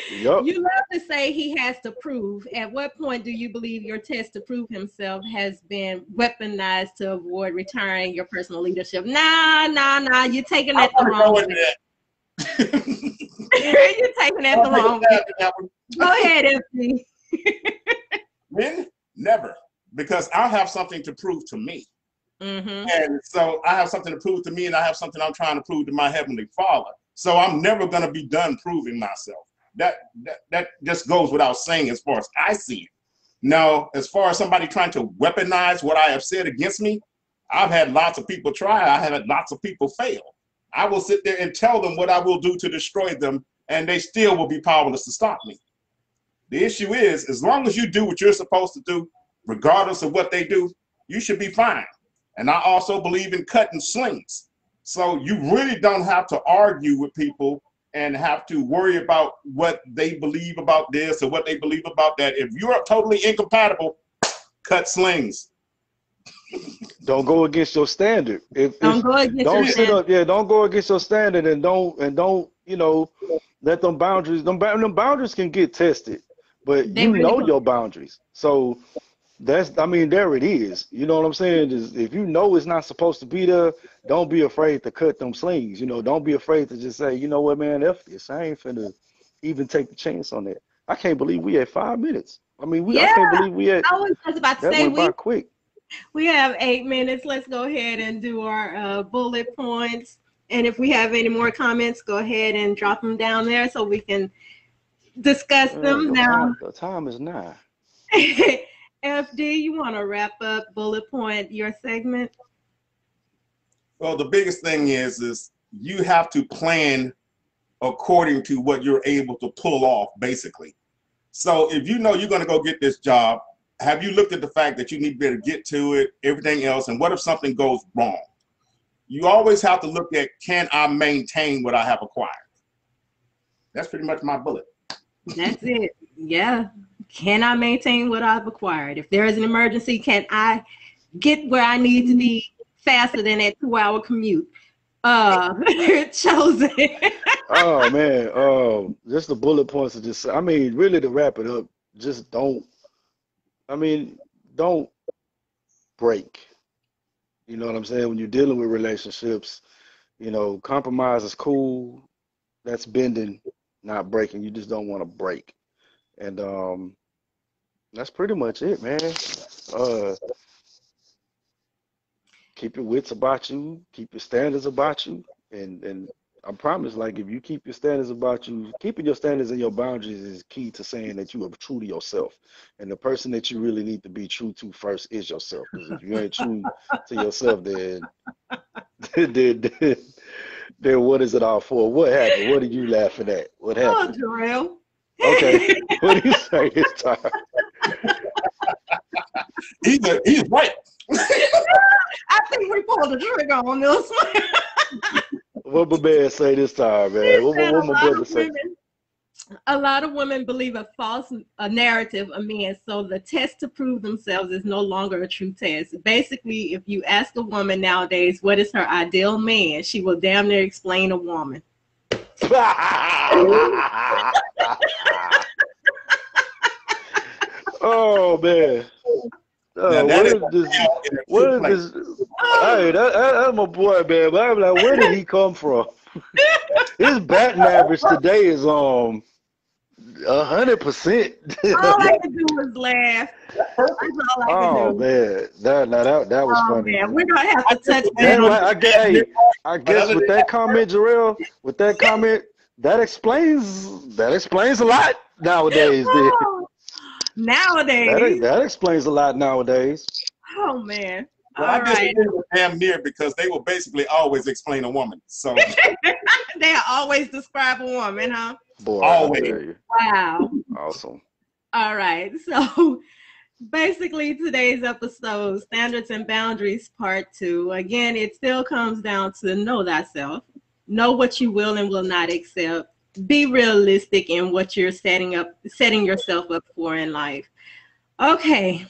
You love to say he has to prove. At what point do you believe your test to prove himself has been weaponized to avoid retiring your personal leadership? Nah. You're taking that the wrong way. You're taking that the wrong way. Go ahead, FD. Men, never. Because I have something to prove to me. And so I have something to prove to me, and I have something I'm trying to prove to my Heavenly Father. So I'm never going to be done proving myself. That just goes without saying as far as I see it. Now, as far as somebody trying to weaponize what I have said against me, I've had lots of people try. I have had lots of people fail. I will sit there and tell them what I will do to destroy them, and they still will be powerless to stop me. The issue is, as long as you do what you're supposed to do, regardless of what they do, you should be fine. And I also believe in cutting slings. So you really don't have to argue with people and have to worry about what they believe about this or what they believe about that. If you're totally incompatible, cut slings. Don't go against your standard. Don't go against your standard, and don't let them boundaries. Them boundaries can get tested, but your boundaries. So there it is. You know what I'm saying? If you know it's not supposed to be there, don't be afraid to cut them slings. Don't be afraid to just say, you know what, man, F this. I ain't finna even take the chance on that. I can't believe we had 5 minutes. I can't believe we had. I was just about to say went by quick. We have 8 minutes. Let's go ahead and do our bullet points. And if we have any more comments, go ahead and drop them down there so we can discuss them now. The time is 9. FD, you want to wrap up bullet point your segment? Well, the biggest thing is you have to plan according to what you're able to pull off, basically. So if you know you're going to go get this job, have you looked at the fact that you need to be able to get to it, everything else, and what if something goes wrong? You always have to look at, can I maintain what I have acquired? That's pretty much my bullet. That's it. Yeah. Can I maintain what I've acquired? If there is an emergency, can I get where I need to be faster than that 2-hour commute? Chosen. Oh man, just the bullet points of just, I mean, really to wrap it up, just don't, I mean, don't break. You know what I'm saying? When you're dealing with relationships, you know, compromise is cool. That's bending, not breaking. You just don't want to break. And that's pretty much it, man. Uh, keep your wits about you, keep your standards about you, and I promise, like if you keep your standards about you, keeping your standards and your boundaries is key to saying that you are true to yourself. And the person that you really need to be true to first is yourself. Because if you ain't true to yourself, then then, then what is it all for? What happened? What are you laughing at? What Oh, happened? Jarrell. Okay, what do you say this time? He's right. I think we pulled the trigger on this one. What my man say this time, man? He said What my brother say? a lot of women believe a false narrative of men, so the test to prove themselves is no longer a true test. Basically, if you ask a woman nowadays what is her ideal man, she will damn near explain a woman. Oh man. Now that is in a What true is place. this? Hey, that's my boy, man. But I'm like, where did he come from? His batting average today is 100%. All I could do was laugh. That's all I could Oh do. man, that was Oh funny. man, we're gonna have to touch That base. like I guess with that comment, Jarrell, with that comment, that explains a lot nowadays. Then. Oh, nowadays. That explains a lot nowadays. Oh man. Well, All I right. disagree with damn near because they will basically always explain a woman. So They always describe a woman, huh? Boy, always. I tell you. Wow. Awesome. All right. So basically today's episode, Standards and Boundaries Part 2. Again, it still comes down to know thyself. Know what you will and will not accept. Be realistic in what you're setting yourself up for in life. Okay.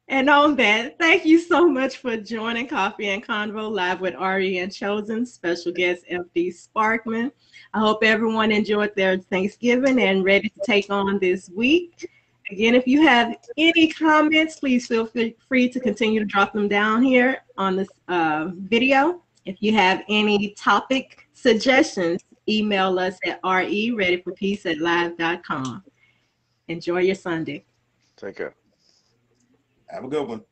And on that, thank you so much for joining Coffee and Convo live with Ari and Chosen, special guest FD Sparkman. I hope everyone enjoyed their Thanksgiving and ready to take on this week. Again, if you have any comments, please feel free to continue to drop them down here on this video. If you have any topic suggestions, email us at readyforpeace@live.com. Enjoy your Sunday. Take care. Have a good one.